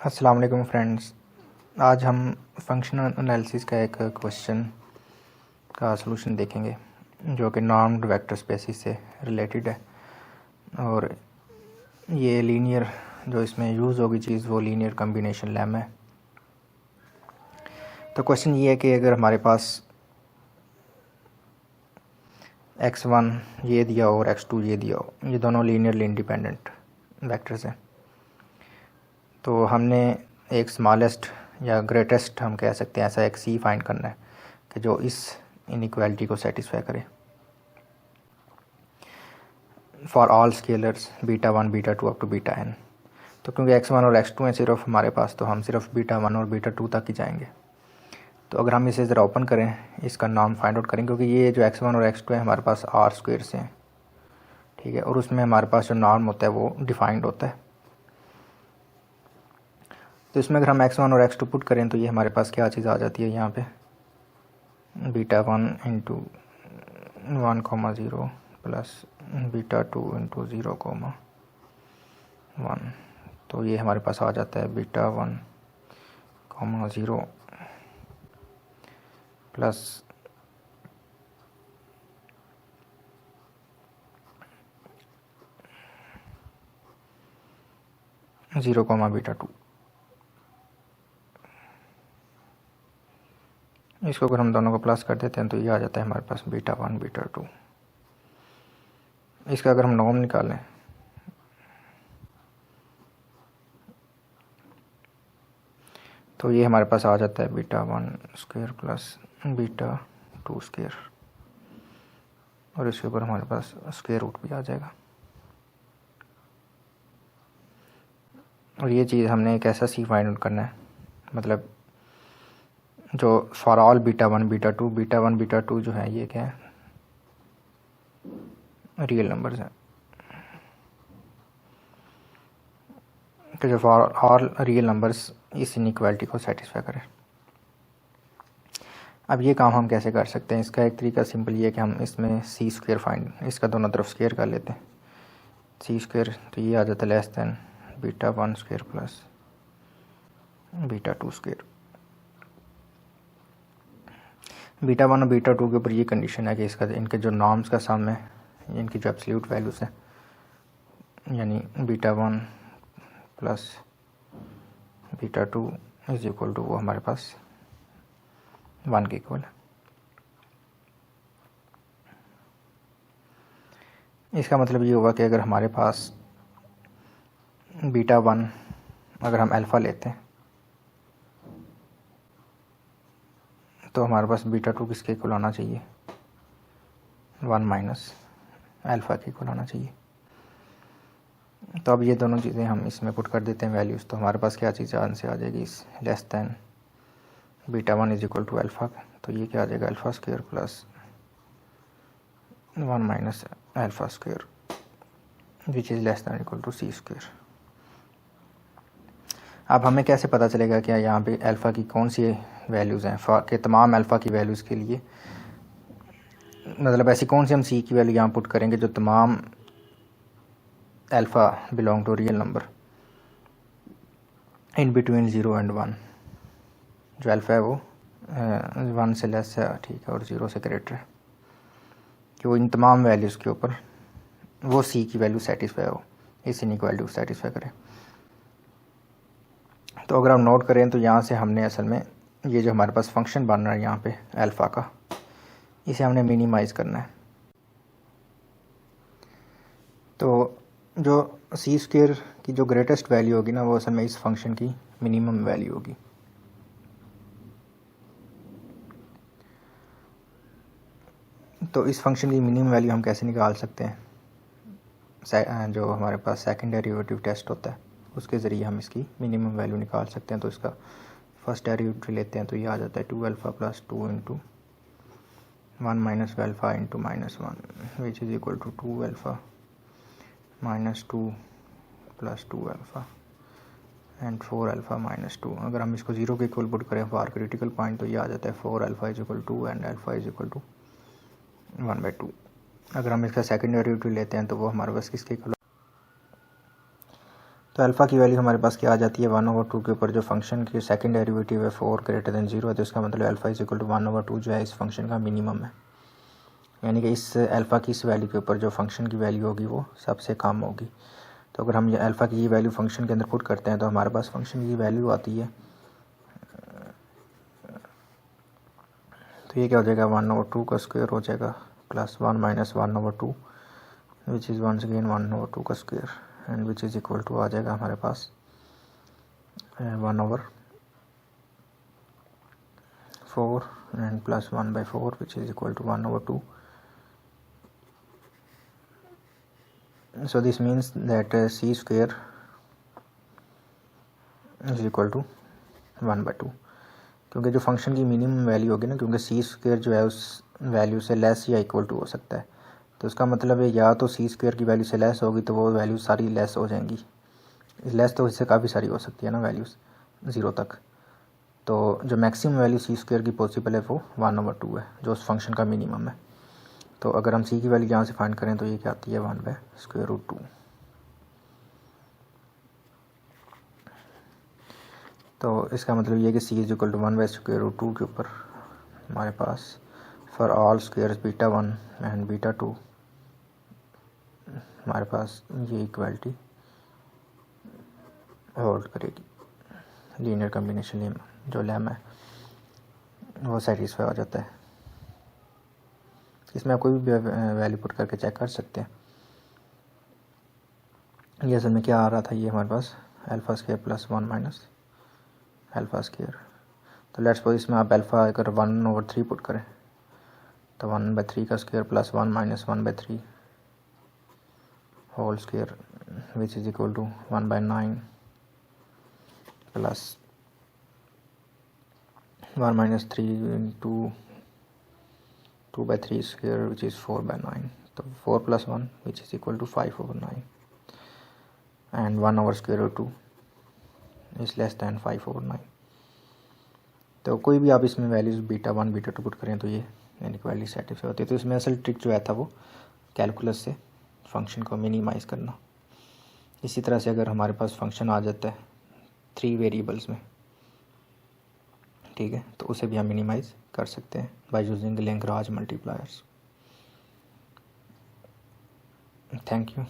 अस्सलाम वालेकुम फ्रेंड्स। आज हम फंक्शनल एनालिसिस का एक क्वेश्चन का सलूशन देखेंगे जो कि नॉर्म्ड वेक्टर स्पेसिस से रिलेटेड है। और ये लीनियर जो इसमें यूज़ होगी चीज़ वो लीनियर कॉम्बिनेशन लेम है। तो क्वेश्चन ये है कि अगर हमारे पास x1 ये दिया हो और x2 ये दिया हो, ये दोनों लीनियरली इंडिपेंडेंट वेक्टर्स हैं, तो हमने एक स्मॉलेस्ट या ग्रेटेस्ट हम कह सकते हैं ऐसा एक सी फाइंड करना है कि जो इस इनइक्वालिटी को सेटिस्फाई करे for all scalars beta 1 beta 2 up to beta n। तो क्योंकि x1 और x2 हैं सिर्फ हमारे पास, तो हम सिर्फ बीटा 1 और बीटा 2 तक ही जाएंगे। तो अगर हम इसे ज़रा ओपन करें, इसका नाम फाइंड आउट करें, क्योंकि ये जो x1 और x2 है हमारे पास आर स्क्वायर से हैं, ठीक है, और उसमें हमारे पास जो नॉर्म होता है वो डिफाइंड होता है। तो इसमें अगर हम x1 और x2 पुट करें तो ये हमारे पास क्या चीज़ आ जाती है यहाँ पे, beta 1 into 1,0 plus beta 2 into 0,1। तो ये हमारे पास आ जाता है beta 1,0 plus zero comma beta 2। इसको अगर हम दोनों को प्लस कर देते हैं तो ये आ जाता है हमारे पास बीटा 1 बीटा 2। इसका अगर हम नॉर्म निकालें तो ये हमारे पास आ जाता है beta 1 square plus beta 2 square, और इसके ऊपर हमारे पास स्क्वायर रूट भी आ जाएगा। और ये चीज़ हमने एक ऐसा सी फाइंड आउट करना है, मतलब जो for all beta 1 beta 2, beta 1 beta 2 जो है ये क्या है, रियल नंबर्स हैं। तो जो फॉर ऑल रियल नंबर्स इस इनइक्वालिटी को सेटिस्फाई करें। अब ये काम हम कैसे कर सकते हैं, इसका एक तरीका सिंपल ये है कि हम इसमें सी स्क्वायर फाइंड, इसका दोनों तरफ स्क्वायर कर लेते हैं, सी स्क्वायर, तो ये आ जाता है less than beta 1 square plus beta 2 square. Beta 1 और बीटा 2 के ऊपर ये कंडीशन है कि इसका इनके जो नॉर्म्स का सम है, इनकी जो एब्सोल्यूट वैल्यूज़ हैं, यानी beta 1 plus beta 2 is equal to वो हमारे पास 1 के इक्वल है। इसका मतलब ये हुआ कि अगर हमारे पास बीटा 1 अगर हम अल्फ़ा लेते हैं तो हमारे पास बीटा 2 किसके इक्वल आना चाहिए, 1 माइनस अल्फ़ा के इक्वल आना चाहिए। तो अब ये दोनों चीज़ें हम इसमें पुट कर देते हैं वैल्यूज़, तो हमारे पास क्या चीज़ आंसर आ जाएगी, इस less than beta 1 is equal to alpha. तो ये क्या आ जाएगा, alpha square plus 1 minus alpha square which is less than equal to C square. अब हमें कैसे पता चलेगा कि यहाँ पे अल्फ़ा की कौन सी वैल्यूज़ हैं, कि तमाम अल्फ़ा की वैल्यूज़ के लिए, मतलब ऐसी कौन सी हम सी की वैल्यू यहाँ पुट करेंगे जो तमाम alpha belong to real number in between 0 and 1, जो अल्फ़ा है वो 1 से लेस है, ठीक है, और 0 से ग्रेटर है, कि वो इन तमाम वैल्यूज़ के ऊपर वो सी की वैल्यू सेटिस्फाई हो, इस इनइक्वालिटी को सेटिस्फाई करे। तो अगर हम नोट करें तो यहाँ से हमने असल में ये जो हमारे पास फंक्शन बन रहा है यहाँ पे अल्फ़ा का, इसे हमने मिनिमाइज़ करना है। तो जो सी स्क्वायर की जो ग्रेटेस्ट वैल्यू होगी ना, वो असल में इस फंक्शन की मिनिमम वैल्यू होगी। तो इस फंक्शन की मिनिमम वैल्यू हम कैसे निकाल सकते हैं, जो हमारे पास सेकंड डेरिवेटिव टेस्ट होता है उसके ज़रिए हम इसकी मिनिमम वैल्यू निकाल सकते हैं। तो इसका फर्स्ट डेरिवेटिव लेते हैं, तो ये आ जाता है 2 alpha plus 2 into 1 minus alpha into -1 which is equal to 2 alpha minus 2 plus 2 alpha and 4 alpha minus 2। अगर हम इसको 0 के इक्वल पुट करें फॉर क्रिटिकल पॉइंट, तो ये आ जाता है 4 alpha is equal to and alpha is equal to 1/2। अगर हम इसका सेकंड डेरिवेटिव लेते हैं तो वो हमारे पास किसके इक्वल, तो अल्फ़ा की वैल्यू हमारे पास क्या आ जाती है 1/2 के ऊपर जो फंक्शन की सेकंड डेरिवेटिव है 4 ग्रेटर देन 0 है, तो इसका मतलब अल्फ़ा इज इक्वल टू 1/2 जो है इस फंक्शन का मिनिमम है, यानी कि इस अल्फ़ा की इस वैल्यू के ऊपर जो फंक्शन की वैल्यू होगी वो सबसे कम होगी। तो अगर हम ये अल्फ़ा की ये वैल्यू फंक्शन के अंदर पुट करते हैं तो हमारे पास फंक्शन की वैल्यू आती है, तो ये क्या हो जाएगा 1/2 का स्क्वायर हो जाएगा plus 1 minus 1/2 which is once again 1/2 का square and which is equal to आ जाएगा हमारे पास 1/4 and plus 1/4 which is equal to 1/2। So this means that c square is equal to 1/2, क्योंकि जो फंक्शन की मिनिमम वैल्यू होगी ना, क्योंकि सी स्क्वायर जो है उस वैल्यू से लेस या इक्वल टू हो सकता है, तो इसका मतलब है या तो सी स्क्वायर की वैल्यू से लेस होगी तो वो वैल्यू सारी लेस हो जाएंगी, लेस तो इससे काफ़ी सारी हो सकती है ना वैल्यूज़ 0 तक। तो जो मैक्सिमम वैल्यू सी स्क्वायर की पॉसिबल है वो 1/2 है जो उस फंक्शन का मिनिमम है। तो अगर हम सी की वैल्यू यहाँ से फाइंड करें तो ये क्या आती है 1/√2। तो इसका मतलब ये कि सी इज इक्वल टू 1/√2 के ऊपर हमारे पास for all squares beta 1 and beta 2 हमारे पास ये इक्वालिटी होल्ड करेगी, लीनियर कम्बिनेशन जो लेम है वो सेटिस्फाई हो जाता है। इसमें आप कोई भी वैल्यू पुट करके चेक कर सकते हैं। ये असल में क्या आ रहा था, ये हमारे पास alpha square plus 1 minus alpha square. तो लेट्स सपोज इसमें आप अल्फ़ा अगर 1/3 पुट करें तो 1/3 का square plus 1 minus 1/3 whole square which is equal to 1/9 plus 1 minus 3 into 2/3 square which is 4/9। तो 4 plus 1 which is equal to 5/9 and 1/√2 is less than 5/9। तो कोई भी आप इसमें वैल्यूज़ बीटा 1 बीटा 2 पुट करें तो ये इनइक्वालिटी सेटिस्फाई होती है। तो इसमें असल ट्रिक जो है था वो कैलकुलस से फंक्शन को मिनिमाइज़ करना। इसी तरह से अगर हमारे पास फंक्शन आ जाता है 3 वेरिएबल्स में, ठीक है, तो उसे भी हम मिनिमाइज़ कर सकते हैं by using Lagrange multipliers. Thank you.